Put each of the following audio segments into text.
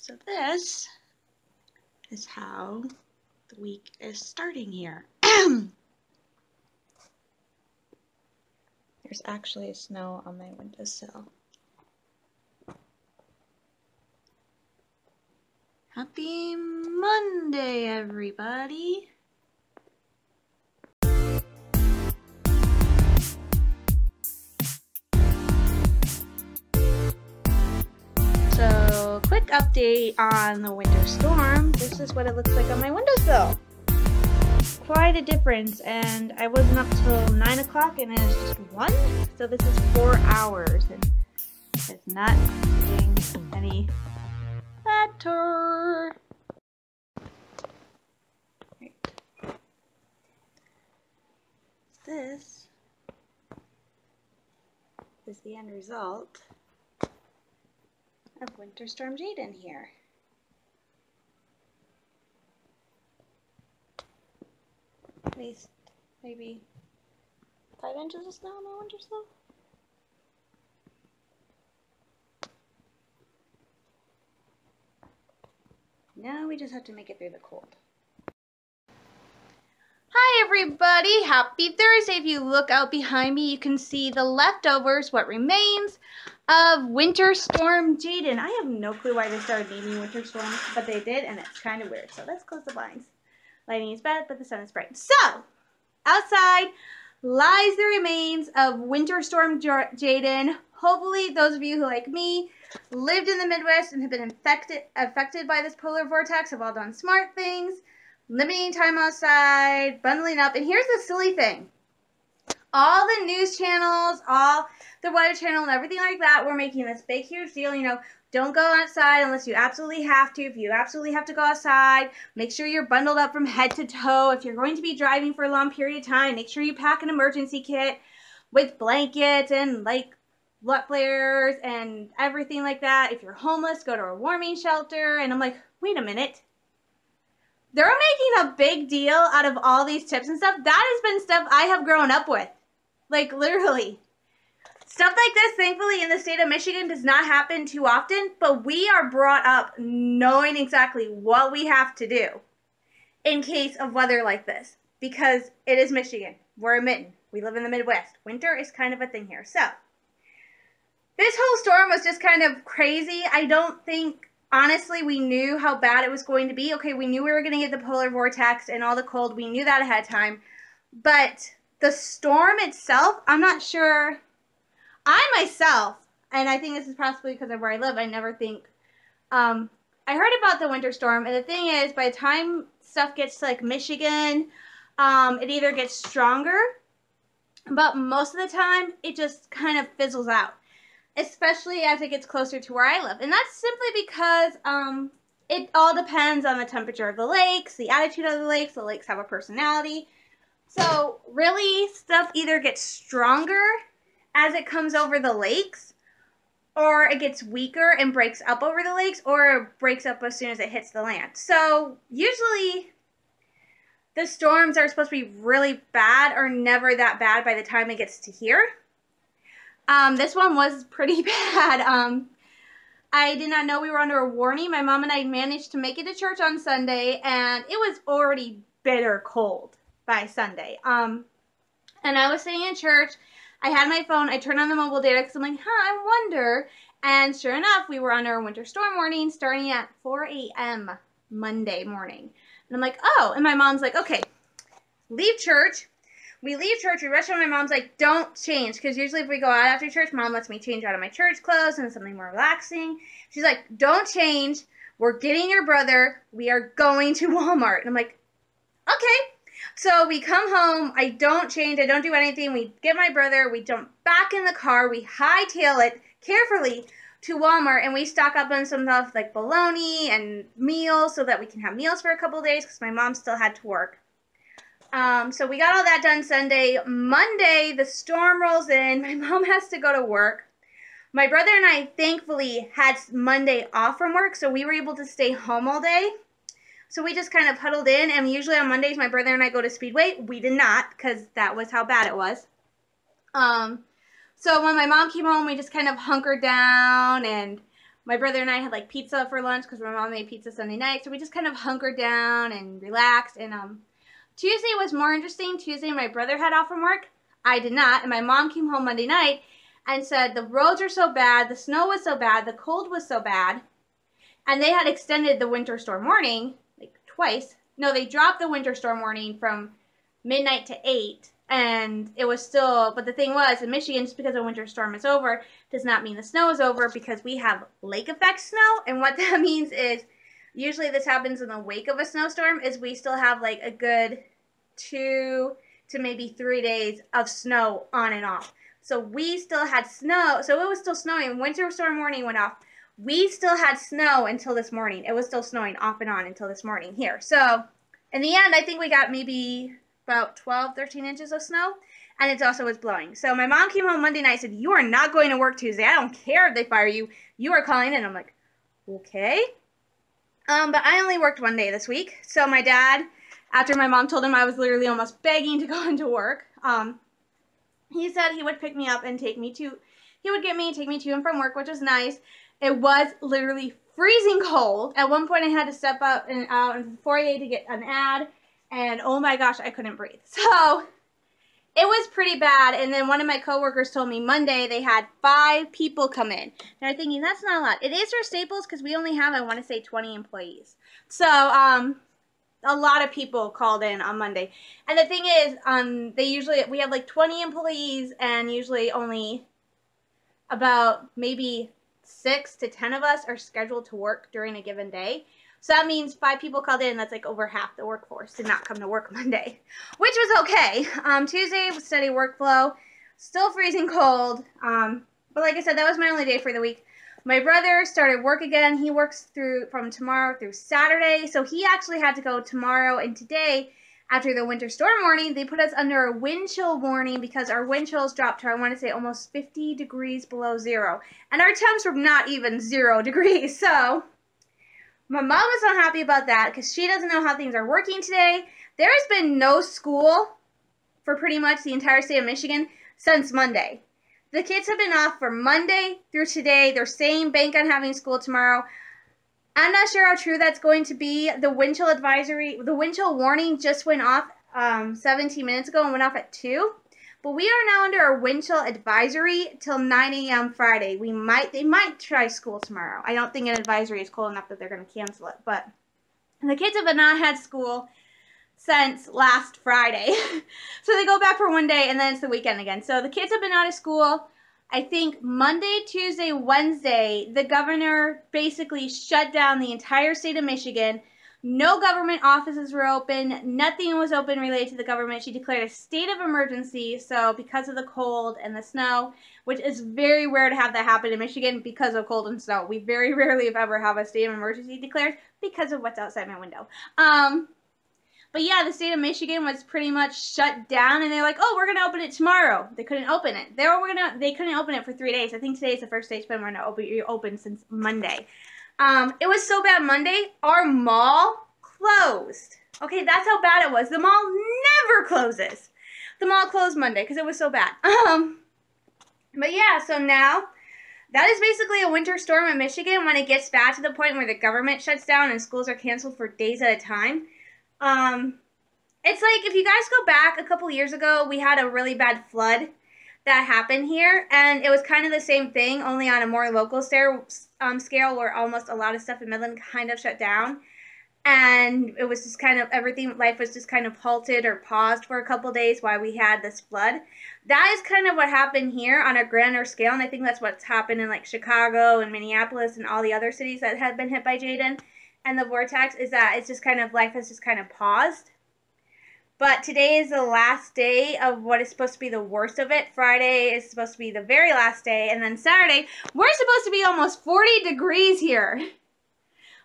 So this is how the week is starting here. There's actually snow on my windowsill. Happy Monday, everybody. So, quick update on the winter storm. This is what it looks like on my windowsill. Quite a difference, and I wasn't up till 9 o'clock and it is just 1, so this is 4 hours, and it's not getting any better. Right. This is the end result of Winter Storm Jaden here. At least maybe 5 inches of snow on my windowsill. Now we just have to make it through the cold. Hi everybody, happy Thursday. If you look out behind me, you can see the leftovers, what remains of Winter Storm Jaden. I have no clue why they started naming winter storms, but they did, and it's kind of weird. So let's close the blinds. Lighting is bad, but the sun is bright. So, outside lies the remains of Winter Storm Jaden. Hopefully, those of you who, like me, lived in the Midwest and have been affected by this polar vortex have all done smart things, limiting time outside, bundling up. And here's the silly thing. All the news channels, all the Weather Channel and everything like that were making this big, huge deal, you know, don't go outside unless you absolutely have to. If you absolutely have to go outside, make sure you're bundled up from head to toe. If you're going to be driving for a long period of time, make sure you pack an emergency kit with blankets and like butt flares and everything like that. If you're homeless, go to a warming shelter. And I'm like, wait a minute. They're making a big deal out of all these tips and stuff. That has been stuff I have grown up with. Like, literally. Stuff like this, thankfully, in the state of Michigan does not happen too often, but we are brought up knowing exactly what we have to do in case of weather like this, because it is Michigan. We're a mitten. We live in the Midwest. Winter is kind of a thing here. So, this whole storm was just kind of crazy. I don't think, honestly, we knew how bad it was going to be. Okay, we knew we were going to get the polar vortex and all the cold. We knew that ahead of time, but the storm itself, I'm not sure. I myself, and I think this is possibly because of where I live, I never think, I heard about the winter storm, and the thing is, by the time stuff gets to like Michigan, it either gets stronger, but most of the time, it just kind of fizzles out, especially as it gets closer to where I live. And that's simply because it all depends on the temperature of the lakes, the attitude of the lakes. The lakes have a personality. So really, stuff either gets stronger as it comes over the lakes, or it gets weaker and breaks up over the lakes, or it breaks up as soon as it hits the land. So usually the storms are supposed to be really bad or never that bad by the time it gets to here. This one was pretty bad. I did not know we were under a warning. My mom and I managed to make it to church on Sunday, and it was already bitter cold by Sunday. And I was sitting in church. I had my phone. I turned on the mobile data because I'm like, I wonder. And sure enough, we were under a winter storm warning starting at 4 a.m. Monday morning. And I'm like, oh. And my mom's like, okay, leave church. We leave church. We rush home. My mom's like, don't change. Because usually if we go out after church, Mom lets me change out of my church clothes and something more relaxing. She's like, don't change. We're getting your brother. We are going to Walmart. And I'm like, okay. So we come home, I don't change, I don't do anything, we get my brother, we jump back in the car, we hightail it carefully to Walmart, and we stock up on some stuff like bologna and meals so that we can have meals for a couple days because my mom still had to work. So we got all that done Sunday. Monday, the storm rolls in, my mom has to go to work. My brother and I thankfully had Monday off from work, so we were able to stay home all day. So we just kind of huddled in, and usually on Mondays, my brother and I go to Speedway. We did not, because that was how bad it was. So when my mom came home, we just kind of hunkered down and My brother and I had like pizza for lunch because my mom made pizza Sunday night. So we just kind of hunkered down and relaxed. And Tuesday was more interesting. Tuesday, my brother had off from work. I did not. And my mom came home Monday night and said the roads are so bad, the snow was so bad, the cold was so bad. And they had extended the winter storm warning like twice. No, they dropped the winter storm warning from midnight to 8. And it was still, but the thing was, in Michigan, just because a winter storm is over, does not mean the snow is over, because we have lake effect snow. And what that means is, usually this happens in the wake of a snowstorm, is we still have like a good 2 to maybe 3 days of snow on and off. So we still had snow, so it was still snowing. Winter storm warning went off. We still had snow until this morning. It was still snowing off and on until this morning here. So in the end, I think we got maybe about 12, 13 inches of snow, and it also was blowing. So my mom came home Monday night and said, you are not going to work Tuesday. I don't care if they fire you. You are calling in. I'm like, okay. But I only worked one day this week. So my dad, after my mom told him I was literally almost begging to go into work, he said he would pick me up and take me to and from work, which was nice. It was literally freezing cold. At one point I had to step up and out in the foyer to get an ad. And oh my gosh, I couldn't breathe. So it was pretty bad. And then one of my coworkers told me Monday they had 5 people come in. And I'm thinking, that's not a lot. It is for Staples because we only have, I want to say, 20 employees. So a lot of people called in on Monday. And the thing is, we have like 20 employees, and usually only about maybe 6 to 10 of us are scheduled to work during a given day. So that means 5 people called in. That's like over half the workforce did not come to work Monday, which was okay. Tuesday was steady workflow, still freezing cold. But like I said, that was my only day for the week. My brother started work again. He works from tomorrow through Saturday. So he actually had to go tomorrow and today after the winter storm warning. They put us under a wind chill warning because our wind chills dropped to, I want to say, almost 50 degrees below zero. And our temps were not even 0 degrees. So my mom was not happy about that because she doesn't know how things are working today. There has been no school for pretty much the entire state of Michigan since Monday. The kids have been off from Monday through today. They're saying bank on having school tomorrow. I'm not sure how true that's going to be. The wind chill advisory, the wind chill warning just went off 17 minutes ago and went off at 2. But we are now under a wind chill advisory till 9 a.m. Friday. They might try school tomorrow. I don't think an advisory is cold enough that they're going to cancel it. But the kids have not had school since last Friday. So they go back for one day and then it's the weekend again. So the kids have been out of school. I think Monday, Tuesday, Wednesday, the governor basically shut down the entire state of Michigan. No government offices were open. Nothing was open related to the government. She declared a state of emergency. So because of the cold and the snow, which is very rare to have that happen in Michigan because of cold and snow. We very rarely, if ever, have a state of emergency declared because of what's outside my window. But yeah, the state of Michigan was pretty much shut down, and they're like, "Oh, we're gonna open it tomorrow." They couldn't open it. They couldn't open it for 3 days. I think today is the first day it's been open since Monday. It was so bad Monday, our mall closed. Okay, that's how bad it was. The mall never closes. The mall closed Monday because it was so bad. But yeah, so now that is basically a winter storm in Michigan when it gets bad to the point where the government shuts down and schools are canceled for days at a time. It's like if you guys go back a couple years ago, we had a really bad flood that happened here, and it was kind of the same thing, only on a more local scale where almost a lot of stuff in Midland kind of shut down, and it was just kind of life was just kind of halted or paused for a couple days while we had this flood. That is kind of what happened here on a grander scale, and I think that's what's happened in like Chicago and Minneapolis and all the other cities that have been hit by Jaden and the vortex, is that it's just kind of, life has just kind of paused. But today is the last day of what is supposed to be the worst of it. Friday is supposed to be the very last day. And then Saturday, we're supposed to be almost 40 degrees here. I'm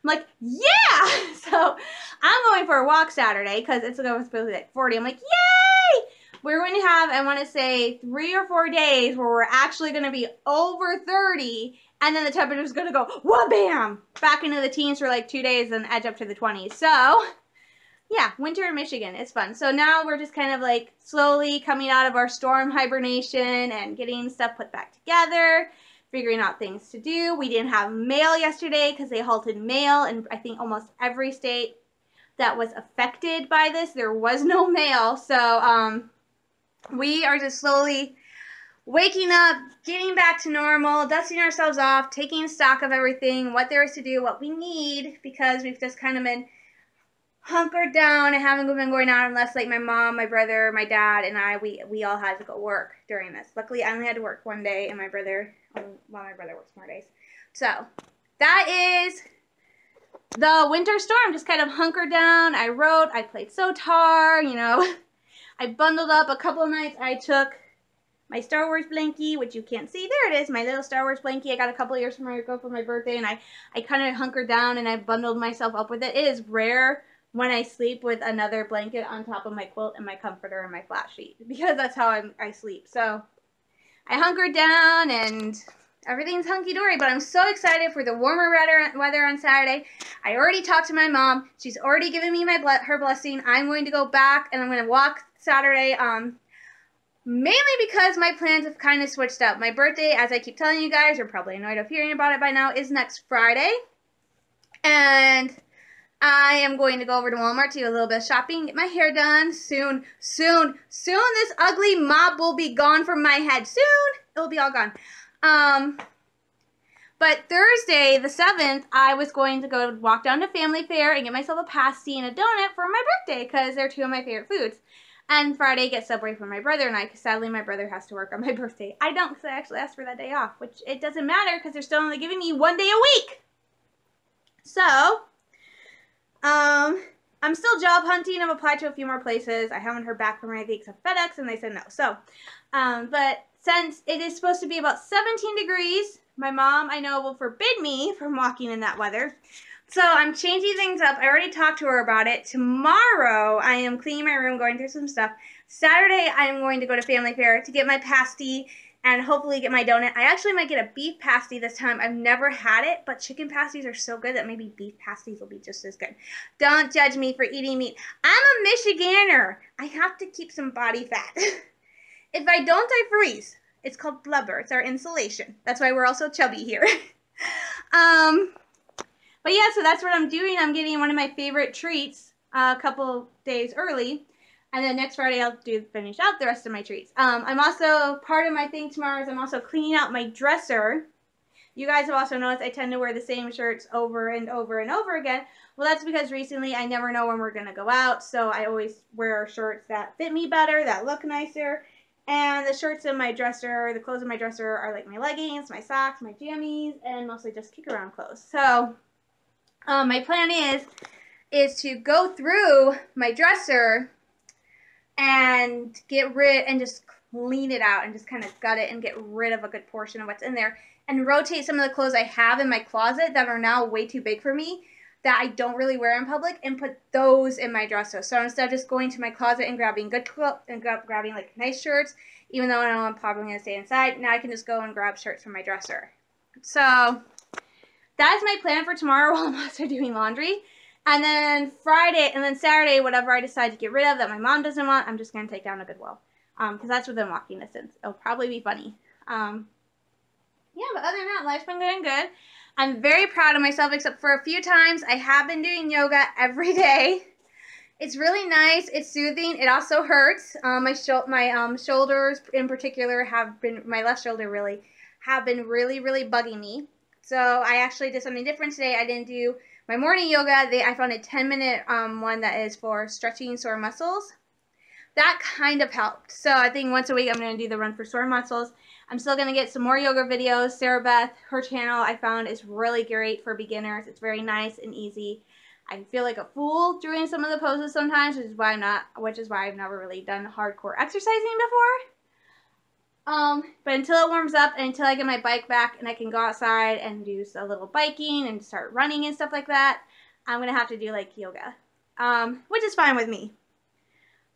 like, yeah! So I'm going for a walk Saturday because it's supposed to be like 40. I'm like, yay! We're going to have, I want to say, 3 or 4 days where we're actually going to be over 30. And then the temperature is going to go, wha-bam! Back into the teens for like 2 days and edge up to the 20s. So yeah, winter in Michigan. It's fun. So now we're just kind of like slowly coming out of our storm hibernation and getting stuff put back together. figuring out things to do. We didn't have mail yesterday because they halted mail in I think almost every state that was affected by this. There was no mail. So we are just slowly waking up, getting back to normal, dusting ourselves off, taking stock of everything, what there is to do, what we need, because we've just kind of been hunkered down and haven't been going out unless like my mom, my brother, my dad, and I, we all had to go work during this. Luckily, I only had to work one day, and my brother works more days. So that is the winter storm. Just kind of hunkered down. I wrote, I played Sotar, you know. I bundled up a couple of nights. I took my Star Wars blankie, which you can't see. There it is, my little Star Wars blankie. I got a couple of years ago for my birthday, and I kind of hunkered down and I bundled myself up with it. It is rare when I sleep with another blanket on top of my quilt and my comforter and my flat sheet, because that's how I sleep. So I hunkered down and everything's hunky-dory, but I'm so excited for the warmer weather on Saturday. I already talked to my mom. She's already given me her blessing. I'm going to go back and I'm going to walk Saturday, mainly because my plans have kind of switched up. My birthday, as I keep telling you guys, you're probably annoyed of hearing about it by now, is next Friday. And I am going to go over to Walmart to do a little bit of shopping, get my hair done. Soon, this ugly mop will be gone from my head. Soon, it will be all gone. But Thursday, the 7th, I was going to go walk down to Family Fair and get myself a pasty and a donut for my birthday, because they're two of my favorite foods. And Friday, get Subway for my brother and I, because sadly my brother has to work on my birthday. I don't, because I actually asked for that day off, which it doesn't matter because they're still only giving me 1 day a week. So, I'm still job hunting. I've applied to a few more places. I haven't heard back from anything except FedEx, and they said no. So, but since it is supposed to be about 17 degrees, my mom, I know, will forbid me from walking in that weather. So I'm changing things up. I already talked to her about it. Tomorrow, I am cleaning my room, going through some stuff. Saturday, I am going to go to Family Fair to get my pasty and hopefully get my donut. I actually might get a beef pasty this time. I've never had it, but chicken pasties are so good that maybe beef pasties will be just as good. Don't judge me for eating meat. I'm a Michigander. I have to keep some body fat. If I don't, I freeze. It's called blubber. It's our insulation. That's why we're all so chubby here. But yeah, so that's what I'm doing. I'm getting one of my favorite treats a couple days early. And then next Friday, I'll finish out the rest of my treats. I'm also, part of my thing tomorrow is I'm also cleaning out my dresser. You guys have also noticed I tend to wear the same shirts over and over and over again. Well, that's because recently I never know when we're going to go out. So I always wear shirts that fit me better, that look nicer. And the shirts in my dresser, the clothes in my dresser are like my leggings, my socks, my jammies, and mostly just kick around clothes. So my plan is to go through my dresser and get rid and just clean it out and just kind of gut it and get rid of a good portion of what's in there and rotate some of the clothes I have in my closet that are now way too big for me that I don't really wear in public and put those in my dresser. So instead of just going to my closet and grabbing good clothes and grabbing like nice shirts, even though I know I'm probably going to stay inside, now I can just go and grab shirts from my dresser. So that is my plan for tomorrow while I'm also doing laundry. And then Friday, and then Saturday, whatever I decide to get rid of that my mom doesn't want, I'm just going to take down to Goodwill. Because that's within walking distance. It'll probably be funny. Yeah, but other than that, life's been going good. I'm very proud of myself, except for a few times I have been doing yoga every day. It's really nice. It's soothing. It also hurts. My shoulders in particular have been, my left shoulder really, have been really bugging me. So I actually did something different today. I didn't do my morning yoga. I found a 10-minute one that is for stretching sore muscles. That kind of helped. So I think once a week I'm going to do the run for sore muscles. I'm still going to get some more yoga videos. Sarah Beth, her channel I found is really great for beginners. It's very nice and easy. I feel like a fool doing some of the poses sometimes, which is why I've never really done hardcore exercising before. But until it warms up and until I get my bike back and I can go outside and do a little biking and start running and stuff like that, I'm going to have to do like yoga, which is fine with me.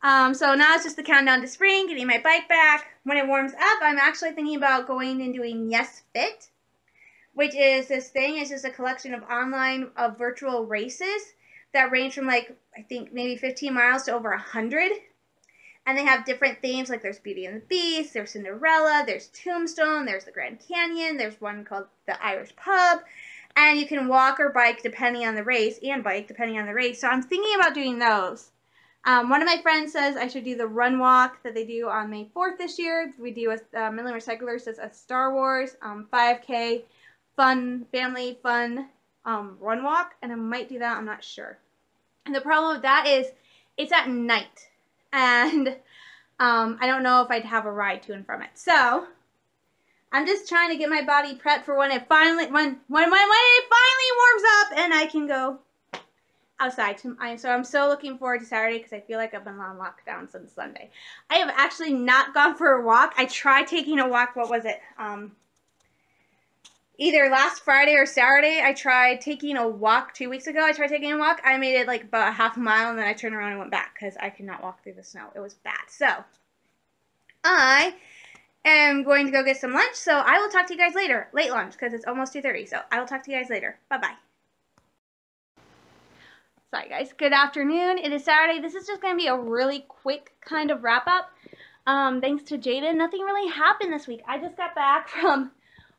So now it's just the countdown to spring, getting my bike back. When it warms up, I'm actually thinking about going and doing Yes Fit, which is this thing. It's just a collection of online virtual races that range from like, I think maybe 15 miles to over 100. And they have different themes, like there's Beauty and the Beast, there's Cinderella, there's Tombstone, there's the Grand Canyon, there's one called the Irish Pub, and you can walk or bike depending on the race, and bike depending on the race. So I'm thinking about doing those. One of my friends says I should do the run walk that they do on May 4th this year. We do a Midland Recycler says a Star Wars 5K fun, family fun run walk, and I might do that, I'm not sure. And the problem with that is it's at night, and I don't know if I'd have a ride to and from it. So I'm just trying to get my body prepped for when it finally it finally warms up and I can go outside. So I'm so looking forward to Saturday because I feel like I've been on lockdown since Sunday. I have actually not gone for a walk. I tried taking a walk, what was it? Either last Friday or Saturday. I tried taking a walk 2 weeks ago. I tried taking a walk. I made it like about a half a mile and then I turned around and went back because I could not walk through the snow. It was bad. So I am going to go get some lunch. So I will talk to you guys later. Late lunch because it's almost 2:30. So I will talk to you guys later. Bye-bye. Sorry guys, good afternoon. It is Saturday. This is just going to be a really quick kind of wrap up. Thanks to Jaden, nothing really happened this week. I just got back from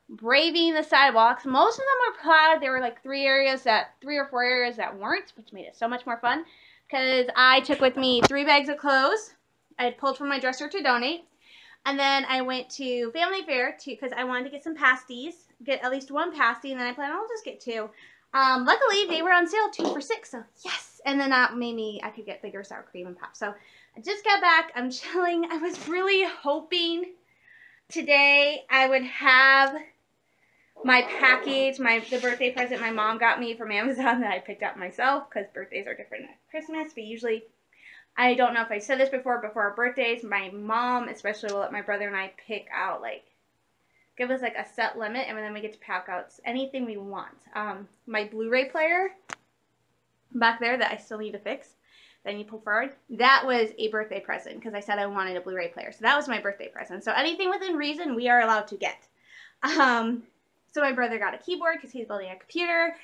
braving the sidewalks. Most of them were plowed. There were like 3 or 4 areas that weren't, which made it so much more fun because I took with me 3 bags of clothes. I had pulled from my dresser to donate. And then I went to Family Fair because I wanted to get some pasties, get at least 1 pasty, and then I planned I'll just get 2. Luckily, they were on sale 2 for $6, so yes. And then that made me, I could get bigger sour cream and pop. So I just got back. I'm chilling. I was really hoping today I would have my package, the birthday present my mom got me from Amazon that I picked up myself because birthdays are different at Christmas. But usually, I don't know if I said this before our birthdays, my mom especially will let my brother and I pick out give us like a set limit, and then we get to pack out anything we want. My Blu-ray player back there that I still need to fix, that I need to pull forward, that was a birthday present because I said I wanted a Blu-ray player. So that was my birthday present. So anything within reason we are allowed to get. So my brother got a keyboard because he's building a computer,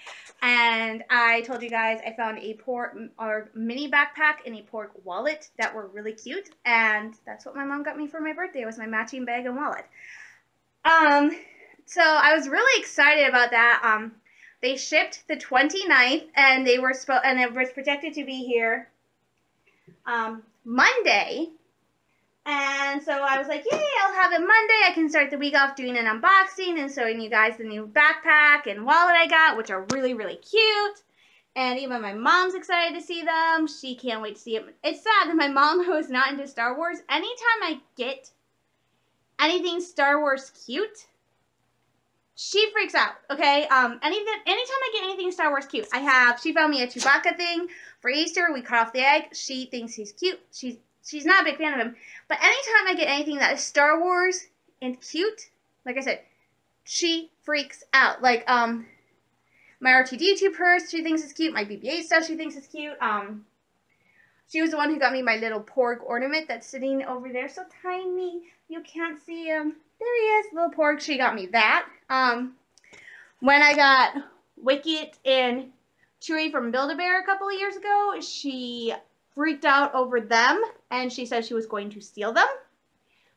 and I told you guys I found a mini backpack and a Porg wallet that were really cute, and that's what my mom got me for my birthday, was my matching bag and wallet. So I was really excited about that. They shipped the 29th, and it was projected to be here, Monday. And so I was like, yay, I'll have it Monday. I can start the week off doing an unboxing and showing you guys the new backpack and wallet I got, which are really, really cute. And even my mom's excited to see them. She can't wait to see it. It's sad that my mom, who is not into Star Wars, anytime I get anything Star Wars cute, she freaks out, okay? Anytime I get anything Star Wars cute, she found me a Chewbacca thing for Easter. We cut off the egg. She thinks he's cute. She's not a big fan of him. But anytime I get anything that is Star Wars and cute, like I said, she freaks out. Like, my R2-D2 purse, she thinks is cute. My BB-8 stuff, she thinks is cute. She was the one who got me my little Porg ornament that's sitting over there. So tiny. You can't see him. There he is, little Porg. She got me that. When I got Wicket and Chewie from Build-A-Bear a couple of years ago, she freaked out over them, and she said she was going to steal them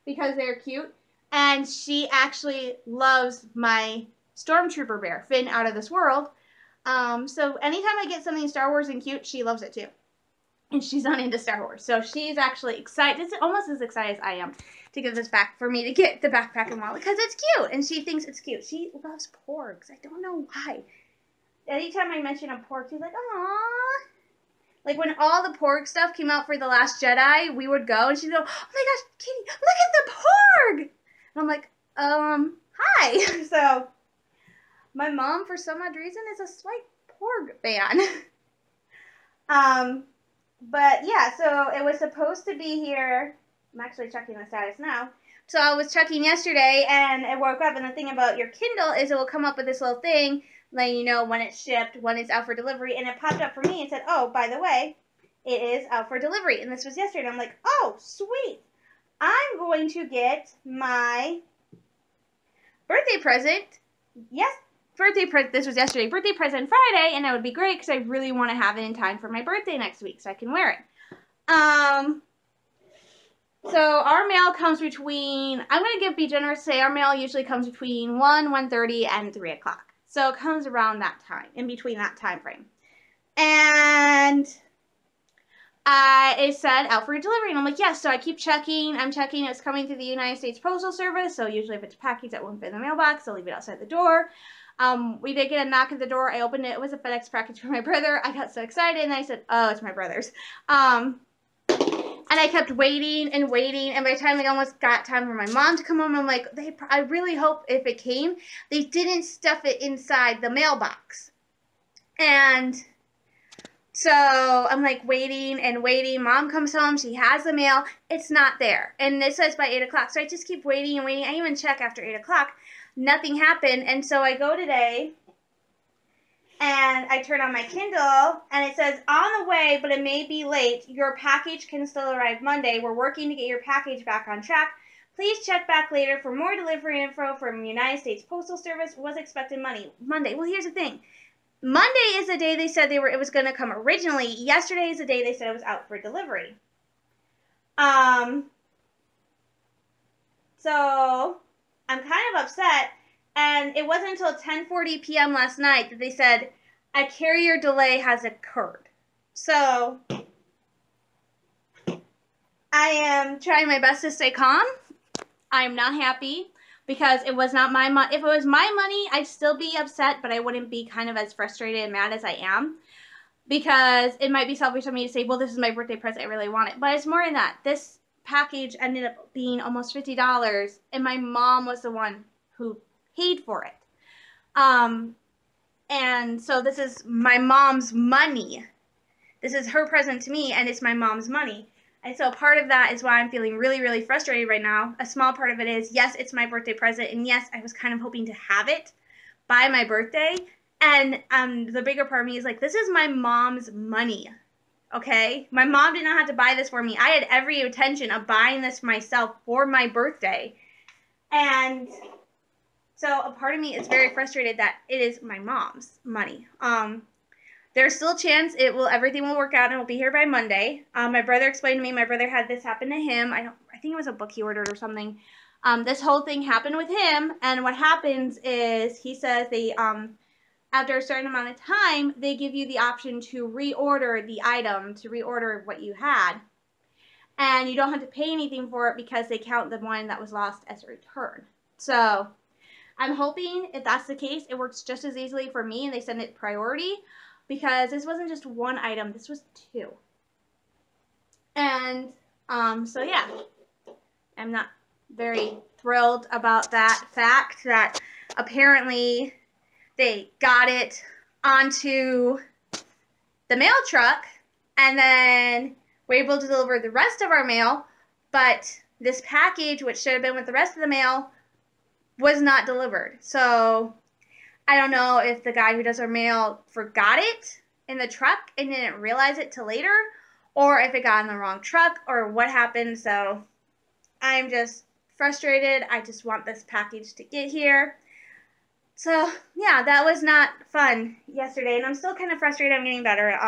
because they're cute. And she actually loves my Stormtrooper bear, Finn Out of This World. So anytime I get something Star Wars and cute, she loves it too. And she's not into Star Wars. So she's actually excited. It's almost as excited as I am to get this back, for me to get the backpack and wallet, because it's cute. And she thinks it's cute. She loves Porgs. I don't know why. Anytime I mention a Porg, she's like, aww. Like when all the Porg stuff came out for The Last Jedi, we would go and she'd go, oh my gosh, Kitty, look at the Porg! And I'm like, hi. So my mom, for some odd reason, is a slight Porg fan. But yeah, so it was supposed to be here. I'm actually checking the status now. So I was checking yesterday, and I woke up, and the thing about your Kindle is it will come up with this little thing, letting you know when it's shipped, when it's out for delivery, and it popped up for me and said, oh, by the way, it is out for delivery, and this was yesterday, and I'm like, oh, sweet. I'm going to get my birthday present, this was yesterday, birthday present Friday, and that would be great, because I really want to have it in time for my birthday next week, so I can wear it. So our mail comes between, I'm going to be generous, say our mail usually comes between 1, 1:30, and 3 o'clock. So it comes around that time, in between that time frame. And it said out for delivery, and I'm like, yes. So I keep checking. I'm checking. It's coming through the United States Postal Service. So usually if it's a package that won't fit in the mailbox, I'll leave it outside the door. We did get a knock at the door. I opened it. It was a FedEx package for my brother. I got so excited, and I said, oh, it's my brother's. And I kept waiting and waiting, and by the time it almost got time for my mom to come home, I'm like, I really hope if it came, they didn't stuff it inside the mailbox. And so I'm like waiting and waiting. Mom comes home. She has the mail. It's not there. And it says by 8 o'clock. So I just keep waiting and waiting. I even check after 8 o'clock. Nothing happened. And so I go today and I turn on my Kindle and it says, on the way, but it may be late. Your package can still arrive Monday. We're working to get your package back on track. Please check back later for more delivery info from United States Postal Service. Was expected Monday. Well, here's the thing. Monday is the day they said it was going to come originally. Yesterday is the day they said it was out for delivery. So I'm kind of upset, and it wasn't until 10:40 p.m. last night that they said a carrier delay has occurred. So I am trying my best to stay calm. I'm not happy, because it was not my money. If it was my money, I'd still be upset, but I wouldn't be kind of as frustrated and mad as I am. Because it might be selfish of me to say, well, this is my birthday present, I really want it. But it's more than that. This package ended up being almost $50, and my mom was the one who paid for it. And so this is my mom's money. This is her present to me, and it's my mom's money. And so part of that is why I'm feeling really, really frustrated right now. A small part of it is, yes, it's my birthday present. And yes, I was kind of hoping to have it by my birthday. And the bigger part of me is like, this is my mom's money. Okay? My mom did not have to buy this for me. I had every intention of buying this myself for my birthday. And so a part of me is very frustrated that it is my mom's money. There's still a chance everything will work out and it'll be here by Monday. My brother explained to me, my brother had this happen to him. I think it was a book he ordered or something. This whole thing happened with him, and what happens is he says they after a certain amount of time, they give you the option to reorder the item, to reorder what you had. And you don't have to pay anything for it because they count the one that was lost as a return. So I'm hoping if that's the case, it works just as easily for me and they send it priority. Because this wasn't just one item, this was 2. And, so yeah, I'm not very thrilled about that fact that apparently they got it onto the mail truck and then were able to deliver the rest of our mail, but this package, which should have been with the rest of the mail, was not delivered. So I don't know if the guy who does our mail forgot it in the truck and didn't realize it till later, or if it got in the wrong truck, or what happened. So I'm just frustrated. I just want this package to get here. So yeah, that was not fun yesterday, and I'm still kind of frustrated. I'm getting better.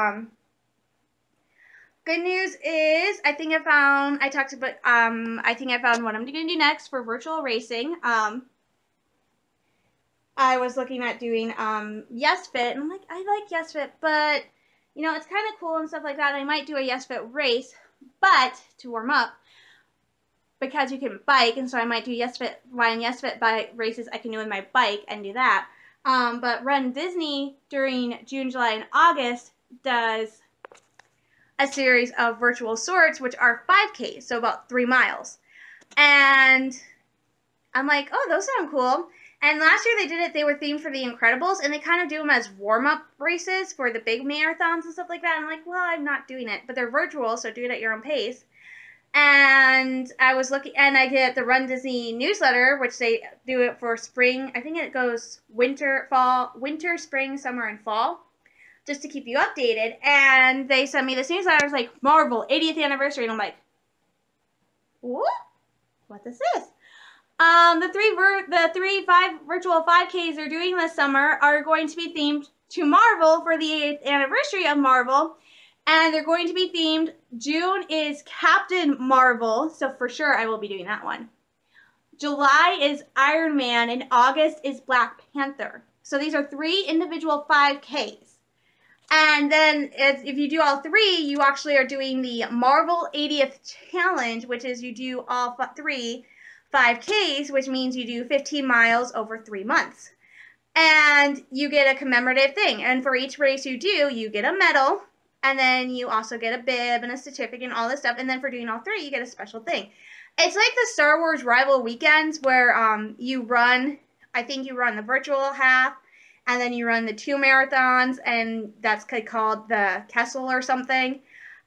Good news is I think I found what I'm going to do next for virtual racing. I was looking at doing YesFit, and I'm like, I like YesFit, but, you know, it's kind of cool and stuff like that. I might do a YesFit race, but to warm up, because you can bike, and so I might do YesFit bike races I can do with my bike and do that. But Run Disney during June, July, and August does a series of virtual sorts, which are 5Ks, so about 3 miles. And I'm like, oh, those sound cool. And last year they did it, they were themed for The Incredibles, and they kind of do them as warm-up races for the big marathons and stuff like that. And I'm like, well, I'm not doing it. But they're virtual, so do it at your own pace. And I was looking, and I get the Run Disney newsletter, which they do it for spring. I think it goes winter, spring, summer, and fall, just to keep you updated. And they sent me this newsletter. It's like, Marvel, 80th anniversary. And I'm like, what? What is this? The three virtual 5Ks they're doing this summer are going to be themed to Marvel for the 8th anniversary of Marvel. And they're going to be themed. June is Captain Marvel, so for sure I will be doing that one. July is Iron Man, and August is Black Panther. So these are 3 individual 5Ks. And then if you do all 3, you actually are doing the Marvel 80th Challenge, which is you do all 3 5Ks, which means you do 15 miles over 3 months. And you get a commemorative thing. And for each race you do, you get a medal. And then you also get a bib and a certificate and all this stuff. And then for doing all 3, you get a special thing. It's like the Star Wars Rival Weekends where you run, I think you run the virtual half. And then you run the 2 marathons, and that's called the Kessel or something.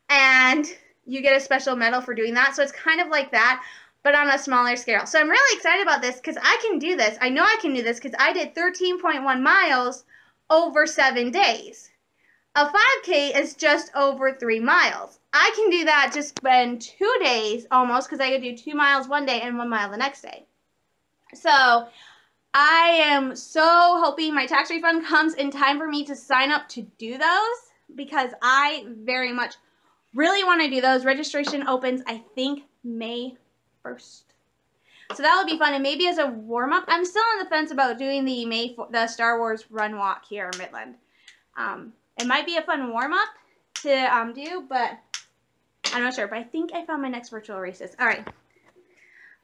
And you get a special medal for doing that. So it's kind of like that, but on a smaller scale. So I'm really excited about this because I can do this. I know I can do this because I did 13.1 miles over 7 days. A 5K is just over 3 miles. I can do that just in 2 days almost because I could do 2 miles one day and 1 mile the next day. So I am so hoping my tax refund comes in time for me to sign up to do those because I very much really want to do those. Registration opens, I think, May 1st. So that would be fun, and maybe as a warm-up, I'm still on the fence about doing the Star Wars run walk here in Midland. It might be a fun warm-up to do, but I'm not sure. But I think I found my next virtual races. All right.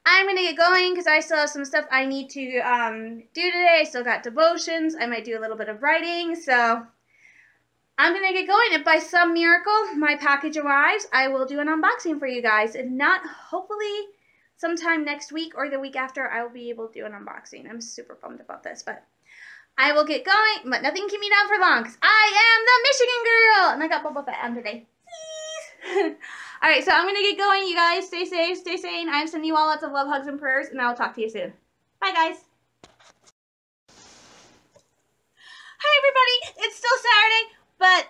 I'm going to get going because I still have some stuff I need to do today. I still got devotions. I might do a little bit of writing. So I'm going to get going. If by some miracle my package arrives, I will do an unboxing for you guys. If not, hopefully sometime next week or the week after, I will be able to do an unboxing. I'm super bummed about this, but I will get going. But nothing can keep me down for long because I am the Michigan girl. And I got Boba Fett on today. Alright, so I'm going to get going. You guys stay safe, stay sane. I'm sending you all lots of love, hugs, and prayers, and I will talk to you soon. Bye, guys. Hi, everybody. It's still Saturday, but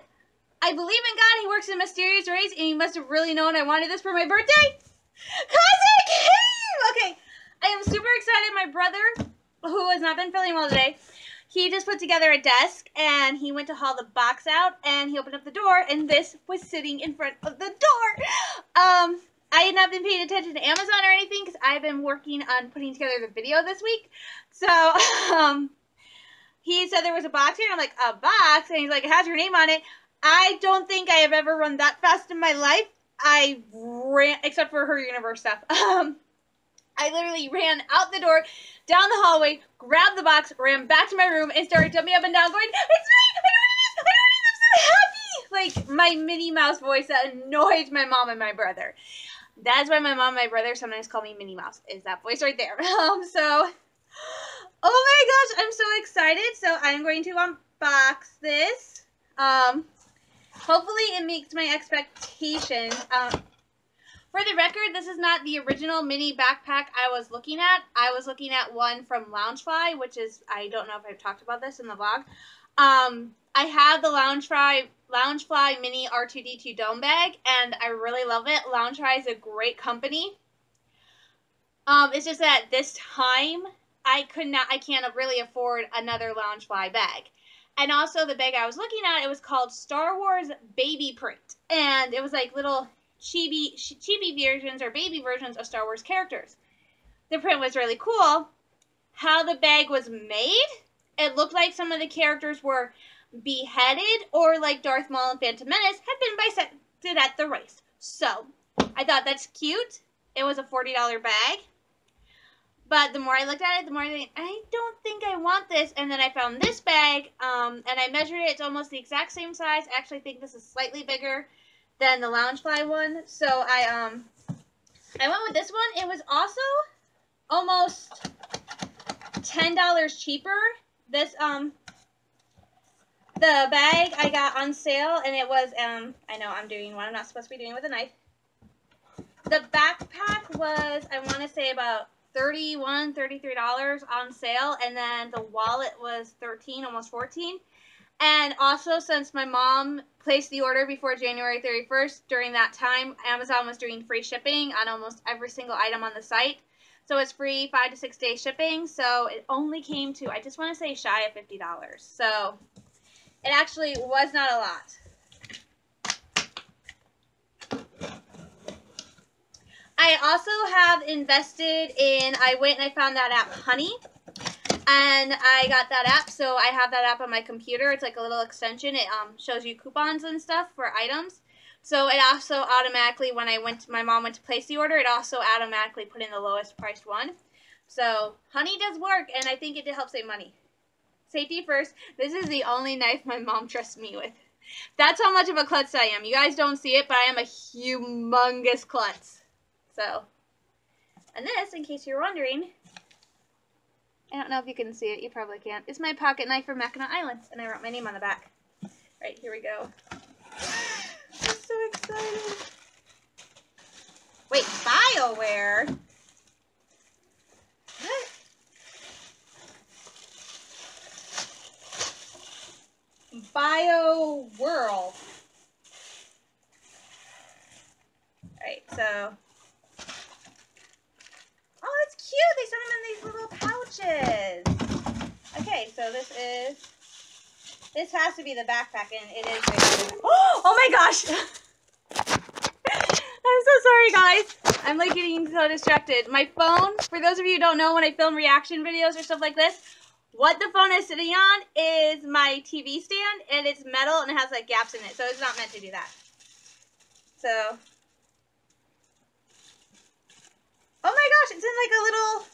I believe in God. He works in mysterious ways, and he must have really known I wanted this for my birthday. Cause it came! Okay, I am super excited. My brother, who has not been feeling well today, he just put together a desk, and he went to haul the box out, and he opened up the door, and this was sitting in front of the door. I had not been paying attention to Amazon or anything, because I've been working on putting together the video this week. So, he said there was a box here, and I'm like, a box? And he's like, it has your name on it. I don't think I have ever run that fast in my life. I ran, except for her universe stuff. I literally ran out the door, down the hallway, grabbed the box, ran back to my room, and started jumping up and down going, it's me! I know it is! I'm so happy! Like, my Minnie Mouse voice that annoys my mom and my brother. That's why my mom and my brother sometimes call me Minnie Mouse, is that voice right there. So, oh my gosh, I'm so excited. So, I'm going to unbox this. Hopefully, it meets my expectations. For the record, this is not the original mini backpack I was looking at. I was looking at one from Loungefly, which is, I don't know if I've talked about this in the vlog. I have the Loungefly mini R2-D2 dome bag, and I really love it. Loungefly is a great company. It's just that this time, I can't really afford another Loungefly bag. And also, the bag I was looking at, it was called Star Wars Baby Print. And it was like little chibi versions or baby versions of Star Wars characters. The print was really cool. How the bag was made, it looked like some of the characters were beheaded, or like Darth Maul and Phantom Menace had been bisected at the race. So, I thought that's cute. It was a $40 bag. But the more I looked at it, the more I think, I don't think I want this. And then I found this bag, and I measured it. It's almost the exact same size. I actually think this is slightly bigger than the Loungefly one. So I went with this one. It was also almost $10 cheaper. This, the bag I got on sale, and it was, I know I'm doing what I'm not supposed to be doing with a knife. The backpack was, I want to say about $31, $33 on sale, and then the wallet was $13, almost $14. And also, since my mom placed the order before January 31st, during that time, Amazon was doing free shipping on almost every single item on the site. So it's free 5 to 6 day shipping. So it only came to, I just want to say, shy of $50. So it actually was not a lot. I also have invested in, I went and I found that app Honey, and I got that app, so I have that app on my computer. It's like a little extension. It shows you coupons and stuff for items. So it also automatically, when my mom went to place the order, it also automatically put in the lowest priced one. So Honey does work, and I think it helps save money. Safety first. This is the only knife my mom trusts me with. That's how much of a klutz I am. You guys don't see it, but I am a humongous klutz. So, and this, in case you're wondering, I don't know if you can see it. You probably can't. It's my pocket knife from Mackinac Island, and I wrote my name on the back. Right, here we go. I'm so excited. Wait, BioWare? What? BioWorld. Alright, so. Oh, that's cute. They sent them in these little pouches. Okay, so this has to be the backpack, and it is big. Oh my gosh! I'm so sorry, guys. I'm like getting so distracted. My phone, for those of you who don't know, when I film reaction videos or stuff like this, what the phone is sitting on is my TV stand, and it's metal, and it has like gaps in it, so it's not meant to do that. So, oh my gosh, it's in like a little,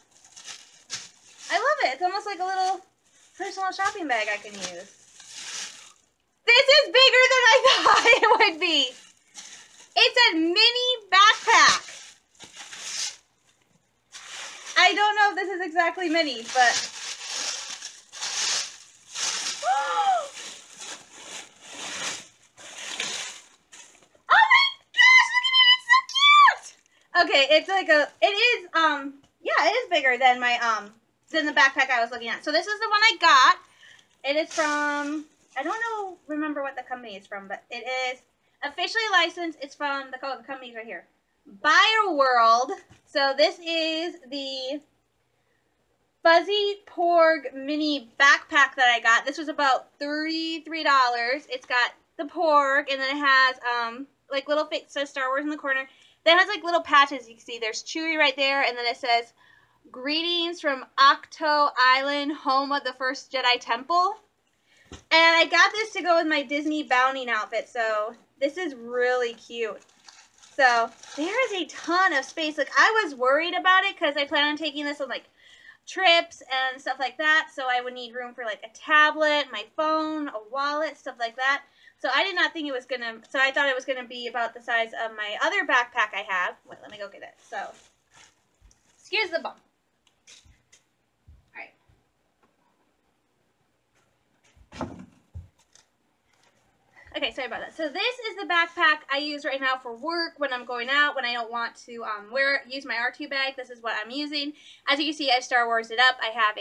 I love it. It's almost like a little personal shopping bag I can use. This is bigger than I thought it would be. It's a mini backpack. I don't know if this is exactly mini, but okay, it's like yeah, it is bigger than than the backpack I was looking at. So this is the one I got. It is from, I don't remember what the company is from, but it is officially licensed. It's from, the company's right here. BioWorld. So this is the Fuzzy Porg mini backpack that I got. This was about $33. It's got the Porg, and then it has, like little, it says Star Wars in the corner. Then it has like little patches. You can see there's Chewie right there, and then it says, "Greetings from Octo Island, home of the first Jedi Temple." And I got this to go with my Disney Bounty outfit, so this is really cute. So there is a ton of space. Like, I was worried about it because I plan on taking this on like trips and stuff like that, so I would need room for like a tablet, my phone, a wallet, stuff like that. So I did not think it was going to, so I thought it was going to be about the size of my other backpack I have. Wait, let me go get it. So, excuse the bump. Alright. Okay, sorry about that. So this is the backpack I use right now for work when I'm going out, when I don't want to use my R2 bag. This is what I'm using. As you can see, I Star Wars it up. I have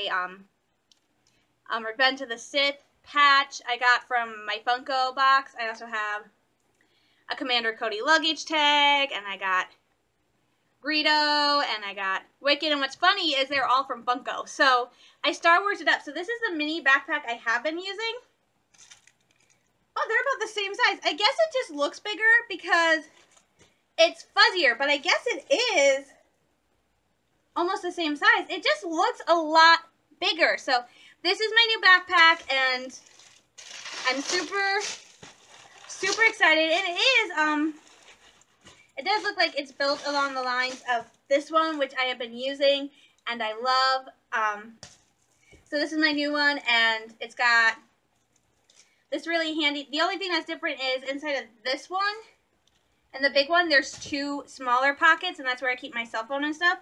a Revenge of the Sith patch I got from my Funko box. I also have a Commander Cody luggage tag, and I got Greedo, and I got Wicked, and what's funny is they're all from Funko. So I Star Wars it up. So this is the mini backpack I have been using. Oh, they're about the same size. I guess it just looks bigger because it's fuzzier, but I guess it is almost the same size. It just looks a lot bigger. So this is my new backpack, and I'm super, super excited. And it is, it does look like it's built along the lines of this one, which I have been using, and I love. So this is my new one, and it's got this really handy. The only thing that's different is inside of this one and the big one, there's two smaller pockets, and that's where I keep my cell phone and stuff.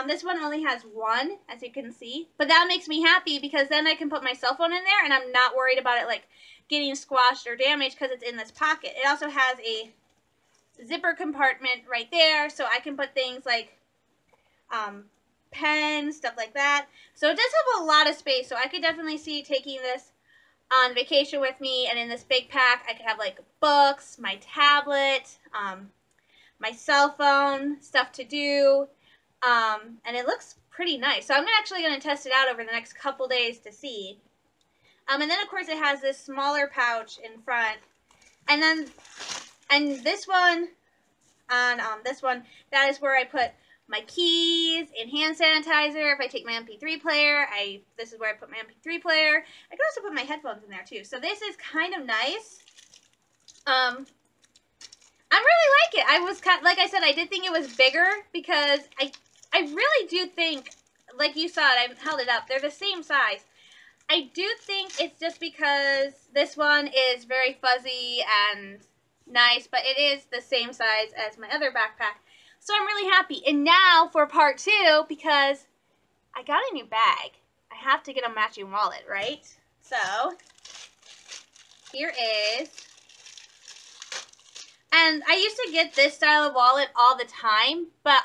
This one only has one, as you can see. But that makes me happy because then I can put my cell phone in there and I'm not worried about it like getting squashed or damaged because it's in this pocket. It also has a zipper compartment right there, so I can put things like pens, stuff like that. So it does have a lot of space, so I could definitely see taking this on vacation with me, and in this big pack I could have like books, my tablet, my cell phone, stuff to do. And it looks pretty nice. So I'm actually going to test it out over the next couple days to see. And then of course it has this smaller pouch in front. And then, and this one, On this one, that is where I put my keys and hand sanitizer. If I take my MP3 player, this is where I put my MP3 player. I can also put my headphones in there too. So this is kind of nice. I really like it. I was like I said, I did think it was bigger because I really do think, like you saw it, I held it up. They're the same size. I do think it's just because this one is very fuzzy and nice, but it is the same size as my other backpack. So I'm really happy. And now for part 2, because I got a new bag, I have to get a matching wallet, right? So here is, and I used to get this style of wallet all the time, but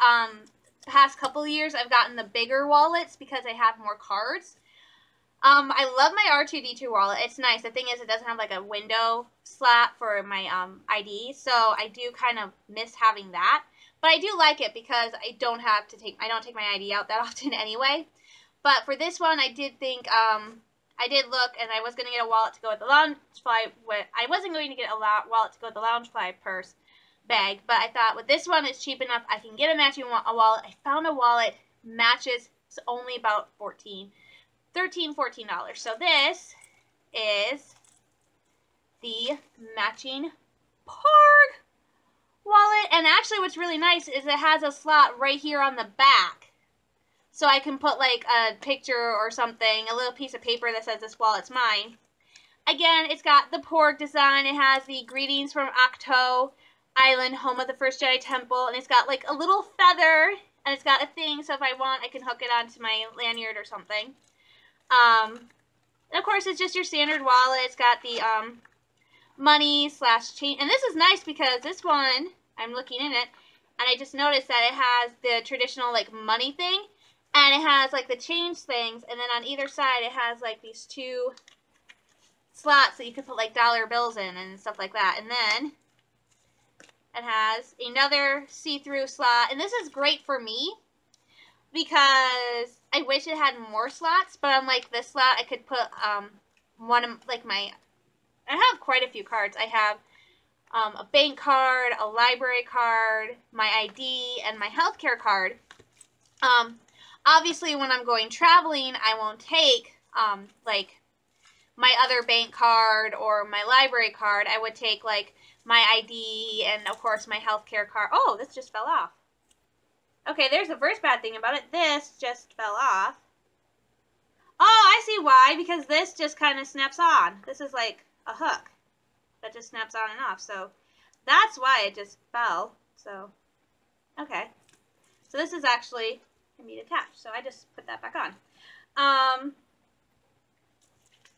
past couple of years I've gotten the bigger wallets because I have more cards. I love my R2-D2 wallet. It's nice. The thing is, it doesn't have like a window slot for my ID, so I do kind of miss having that. But I do like it because I don't take my ID out that often anyway. But for this one, I did think, I did look, and I was going to get a wallet to go with the Loungefly. I wasn't going to get a wallet to go with the Loungefly purse bag, but I thought with this one, it's cheap enough. I can get a matching wallet. I found a wallet, matches. It's only about $13, $14. So this is the matching Porg wallet. And actually what's really nice is it has a slot right here on the back. So I can put like a picture or something, a little piece of paper that says this wallet's mine. Again, it's got the Porg design. It has the greetings from Octo Island, home of the first Jedi Temple. And it's got like a little feather. And it's got a thing, so if I want, I can hook it onto my lanyard or something. And of course, it's just your standard wallet. It's got the money / change. And this is nice because this one, I'm looking in it, and I just noticed that it has the traditional like money thing, and it has like the change things, and then on either side it has like these 2 slots that you can put like dollar bills in and stuff like that. And then it has another see-through slot, and this is great for me because I wish it had more slots, but on like this slot I could put one of like I have quite a few cards. I have a bank card, a library card, my ID, and my healthcare card. Obviously when I'm going traveling, I won't take like my other bank card or my library card. I would take like my ID and of course my healthcare card. Oh, this just fell off. Okay, there's the first bad thing about it. This just fell off. Oh, I see why. Because this just kind of snaps on. This is like a hook that just snaps on and off. So that's why it just fell. So, okay. So this is actually can be detached. So I just put that back on.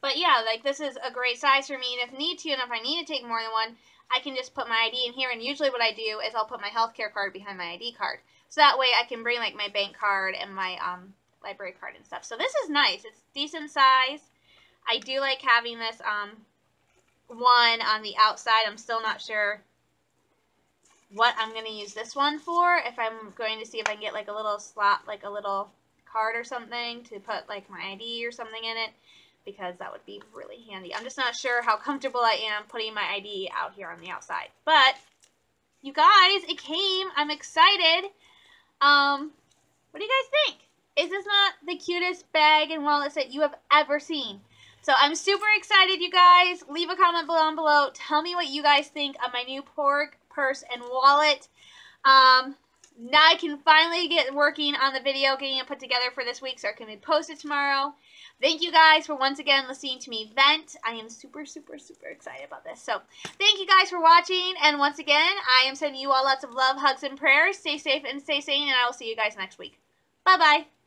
But yeah, like this is a great size for me. And if need to, and if I need to take more than one, I can just put my ID in here. And usually what I do is I'll put my healthcare card behind my ID card. So that way I can bring like my bank card and my library card and stuff. So this is nice. It's decent size. I do like having this one on the outside. I'm still not sure what I'm going to use this one for. If I'm going to see if I can get like a little slot, like a little card or something to put like my ID or something in it, because that would be really handy. I'm just not sure how comfortable I am putting my ID out here on the outside. But you guys, it came. I'm excited. What do you guys think? Is this not the cutest bag and wallet that you have ever seen? So I'm super excited, you guys. Leave a comment below. Tell me what you guys think of my new Porg purse and wallet. Now I can finally get working on the video, getting it put together for this week so it can be posted tomorrow. Thank you guys for once again listening to me vent. I am super, super, super excited about this. So thank you guys for watching. And once again, I am sending you all lots of love, hugs, and prayers. Stay safe and stay sane, and I will see you guys next week. Bye-bye.